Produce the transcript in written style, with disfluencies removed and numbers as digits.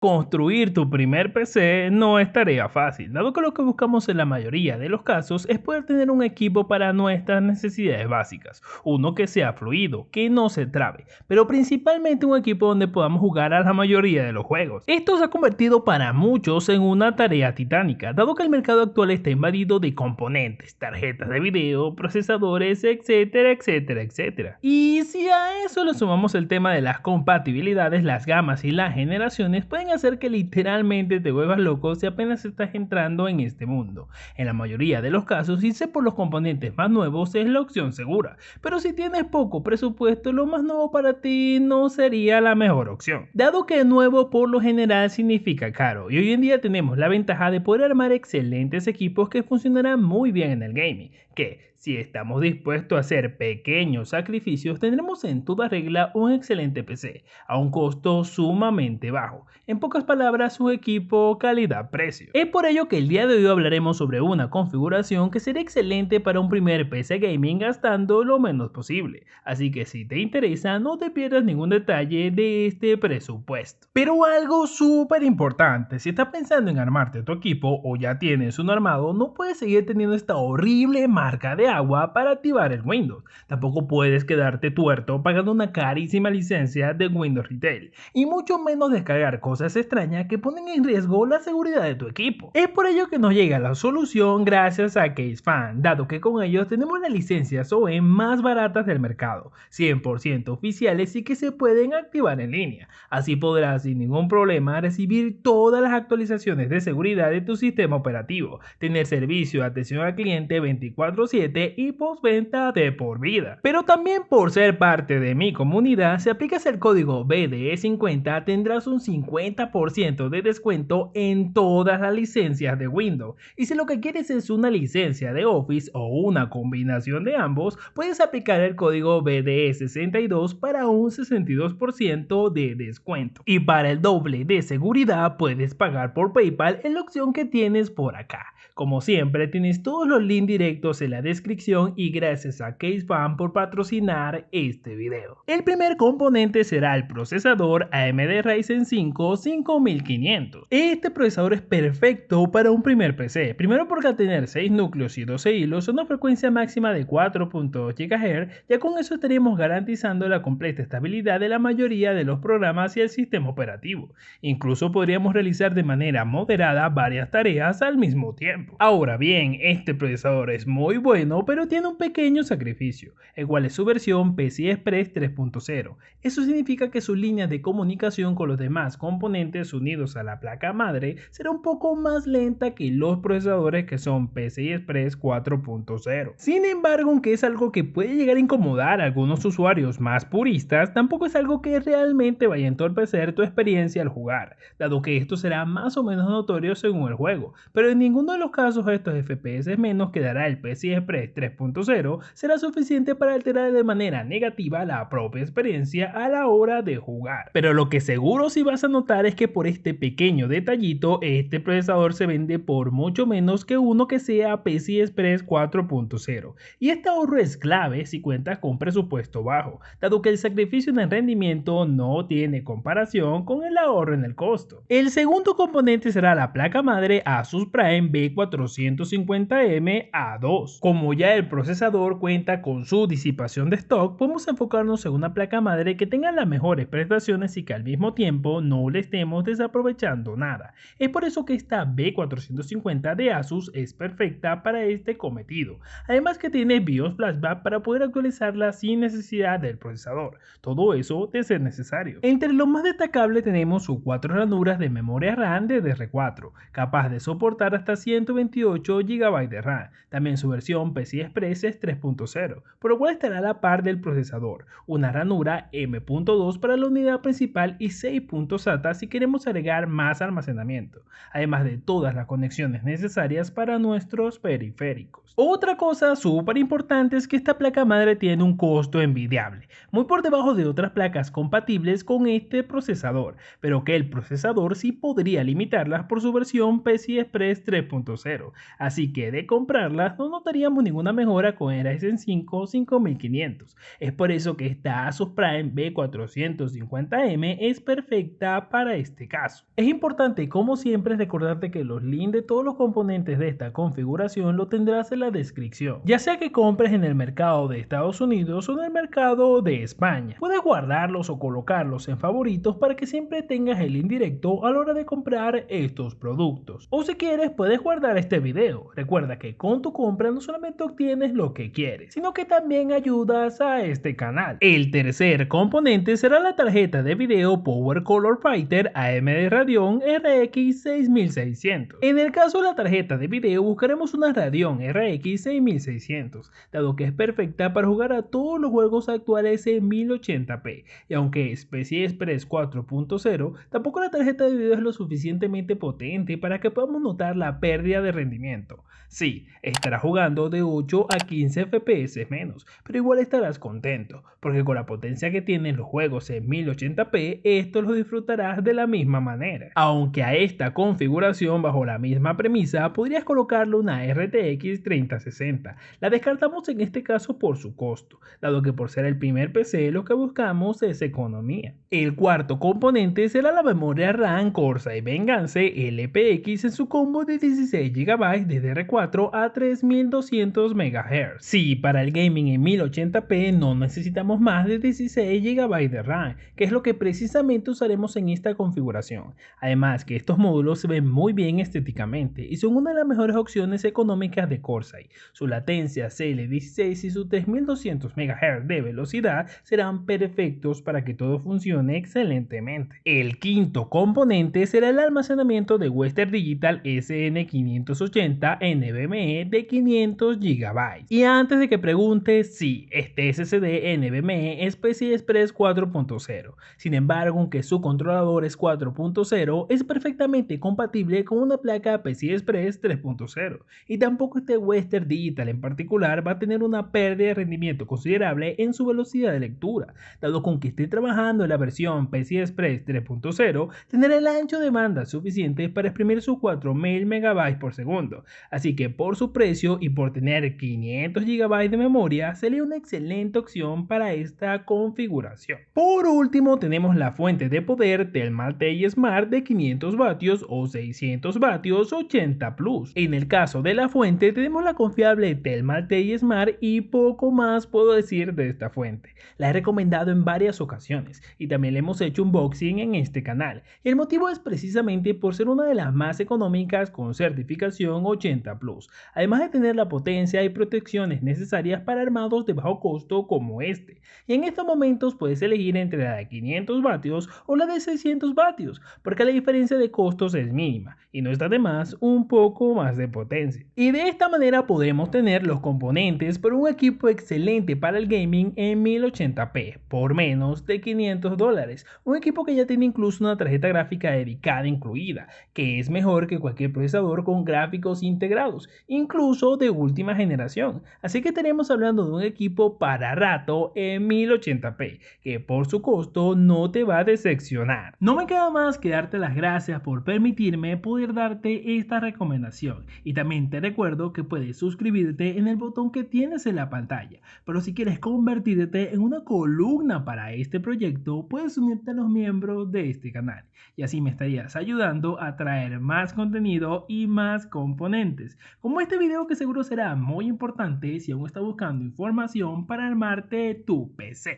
Construir tu primer PC no es tarea fácil, dado que lo que buscamos en la mayoría de los casos es poder tener un equipo para nuestras necesidades básicas, uno que sea fluido, que no se trabe, pero principalmente un equipo donde podamos jugar a la mayoría de los juegos. Esto se ha convertido para muchos en una tarea titánica, dado que el mercado actual está invadido de componentes, tarjetas de video, procesadores, etcétera, etcétera, etcétera. Y si a eso le sumamos el tema de las compatibilidades, las gamas y las generaciones pueden hacer que literalmente te vuelvas loco si apenas estás entrando en este mundo. En la mayoría de los casos, irse por los componentes más nuevos es la opción segura, pero si tienes poco presupuesto, lo más nuevo para ti no sería la mejor opción, dado que nuevo por lo general significa caro, y hoy en día tenemos la ventaja de poder armar excelentes equipos que funcionarán muy bien en el gaming, que si estamos dispuestos a hacer pequeños sacrificios, tendremos en toda regla un excelente PC, a un costo sumamente bajo. En pocas palabras, un equipo calidad-precio. Es por ello que el día de hoy hablaremos sobre una configuración que será excelente para un primer PC gaming gastando lo menos posible. Así que si te interesa, no te pierdas ningún detalle de este presupuesto. Pero algo súper importante, si estás pensando en armarte tu equipo o ya tienes uno armado, no puedes seguir teniendo esta horrible marca de agua para activar el Windows. Tampoco puedes quedarte tuerto pagando una carísima licencia de Windows Retail, y mucho menos descargar cosas extrañas que ponen en riesgo la seguridad de tu equipo. Es por ello que nos llega la solución gracias a CaseFan, dado que con ellos tenemos las licencias OEM más baratas del mercado, 100% oficiales y que se pueden activar en línea. Así podrás sin ningún problema recibir todas las actualizaciones de seguridad de tu sistema operativo, tener servicio de atención al cliente 24/7 y postventa de por vida. Pero también por ser parte de mi comunidad, si aplicas el código BDE50 tendrás un 50% de descuento en todas las licencias de Windows. Y si lo que quieres es una licencia de Office o una combinación de ambos, puedes aplicar el código BDE62 para un 62% de descuento. Y para el doble de seguridad puedes pagar por PayPal en la opción que tienes por acá. Como siempre, tienes todos los links directos en la descripción y gracias a CaseFan por patrocinar este video. El primer componente será el procesador AMD Ryzen 5 5500. Este procesador es perfecto para un primer PC, primero porque al tener 6 núcleos y 12 hilos, una frecuencia máxima de 4.2 GHz, ya con eso estaríamos garantizando la completa estabilidad de la mayoría de los programas y el sistema operativo. Incluso podríamos realizar de manera moderada varias tareas al mismo tiempo. Ahora bien, este procesador es muy bueno, pero tiene un pequeño sacrificio, el cual es su versión PCI Express 3.0. Eso significa que sus líneas de comunicación con los demás componentes unidos a la placa madre será un poco más lenta que los procesadores que son PCI Express 4.0. Sin embargo, aunque es algo que puede llegar a incomodar a algunos usuarios más puristas, tampoco es algo que realmente vaya a entorpecer tu experiencia al jugar, dado que esto será más o menos notorio según el juego, pero en ninguno de los casos estos FPS menos que dará el PCI Express 3.0 será suficiente para alterar de manera negativa la propia experiencia a la hora de jugar. Pero lo que seguro sí vas a notar es que por este pequeño detallito, este procesador se vende por mucho menos que uno que sea PCI Express 4.0. Y este ahorro es clave si cuentas con un presupuesto bajo, dado que el sacrificio en el rendimiento no tiene comparación con el ahorro en el costo. El segundo componente será la placa madre Asus Prime B450M A2. Como ya el procesador cuenta con su disipación de stock, podemos enfocarnos en una placa madre que tenga las mejores prestaciones y que al mismo tiempo no le estemos desaprovechando nada. Es por eso que esta B450 de Asus es perfecta para este cometido. Además que tiene BIOS flashback para poder actualizarla sin necesidad del procesador. Todo eso de ser necesario. Entre lo más destacable tenemos sus 4 ranuras de memoria RAM DDR4, capaz de soportar hasta 128 GB de RAM. También su versión PCI Express es 3.0, por lo cual estará a la par del procesador. Una ranura M.2 para la unidad principal y 6 puntos SATA si queremos agregar más almacenamiento, además de todas las conexiones necesarias para nuestros periféricos. Otra cosa súper importante es que esta placa madre tiene un costo envidiable, muy por debajo de otras placas compatibles con este procesador, pero que el procesador sí podría limitarlas por su versión PCI Express 3.0, así que de comprarlas no notaríamos ninguna mejora con el Ryzen 5 5500. Es por eso que esta Asus Prime B450M es perfecta para este caso. Es importante, como siempre, recordarte que los links de todos los componentes de esta configuración lo tendrás en la descripción, ya sea que compres en el mercado de Estados Unidos o en el mercado de España. Puedes guardarlos o colocarlos en favoritos para que siempre tengas el link directo a la hora de comprar estos productos. O si quieres, puedes guardar este video. Recuerda que con tu compra no solamente obtienes lo que quieres, sino que también ayudas a este canal. El tercer componente será la tarjeta de video Power Color Fighter AMD Radeon RX 6600. En el caso de la tarjeta de video buscaremos una Radeon RX 6600, dado que es perfecta para jugar a todos los juegos actuales en 1080p, y aunque es PCI Express 4.0, tampoco la tarjeta de video es lo suficientemente potente para que podamos notar la pérdida de rendimiento. Sí, estarás jugando de 8 a 15 FPS menos, pero igual estarás contento, porque con la potencia que tienen los juegos en 1080p, estos los disfrutarás de la misma manera. Aunque a esta configuración, bajo la misma premisa, podrías colocarle una RTX 3060. La descartamos en este caso por su costo, dado que por ser el primer PC lo que buscamos es economía. El cuarto componente será la memoria RAM Corsair Vengeance LPX en su combo de 16 GB de DDR4 a 3200 MHz. Sí, para el gaming en 1080p no necesitamos más de 16 GB de RAM, que es lo que precisamente usaremos en esta configuración. Además que estos módulos se ven muy bien estéticamente y son una de las mejores opciones económicas de Corsair. Su latencia CL16 y sus 3200 MHz de velocidad serán perfectos para que todo funcione excelentemente. El quinto componente será el almacenamiento de Western Digital SN580 NVMe de 500 GB. Y antes de que preguntes, sí, este SSD NVMe es PCI Express 4.0. Sin embargo, aunque su controlador es 4.0, es perfectamente compatible con una placa PCI Express 3.0. Y tampoco este Western Digital en particular va a tener una pérdida de rendimiento considerable en su velocidad de lectura, dado que aunque esté trabajando en la versión PCI Express 3.0, tendrá el ancho de banda suficiente para exprimir sus 4000 MB por segundo. Así que por su precio y por tener 500 GB de memoria, sería una excelente opción para esta configuración. Por último, tenemos la fuente de poder Thermal Tale Smart de 500 vatios o 600 vatios 80 Plus. En el caso de la fuente, tenemos la confiable Thermal Tale Smart y poco más puedo decir de esta fuente. La he recomendado en varias ocasiones y también le hemos hecho unboxing en este canal. El motivo es precisamente por ser una de las más económicas con certificación 80 Plus, además de tener la potencia y protecciones necesarias para armados de bajo costo como este. Y en estos momentos puedes elegir entre la de 500 vatios o la de 600 vatios, porque la diferencia de costos es mínima y no está de más un poco más de potencia. Y de esta manera podemos tener los componentes para un equipo excelente para el gaming en 1080p por menos de $500. Un equipo que ya tiene incluso una tarjeta gráfica dedicada incluida, que es mejor que cualquier procesador con gráficos integrados, incluso de última generación. Así que estaremos hablando de un equipo para rato en 1080p, que por su costo no te va a decepcionar. No me queda más que darte las gracias por permitirme poder darte esta recomendación. Y también te recuerdo que puedes suscribirte en el botón que tienes en la pantalla. Pero si quieres convertirte en una columna para este proyecto, puedes unirte a los miembros de este canal. Y así me estarías ayudando a traer más contenido y más componentes, como este video que seguro será muy importante si aún estás buscando información para armarte tu PC.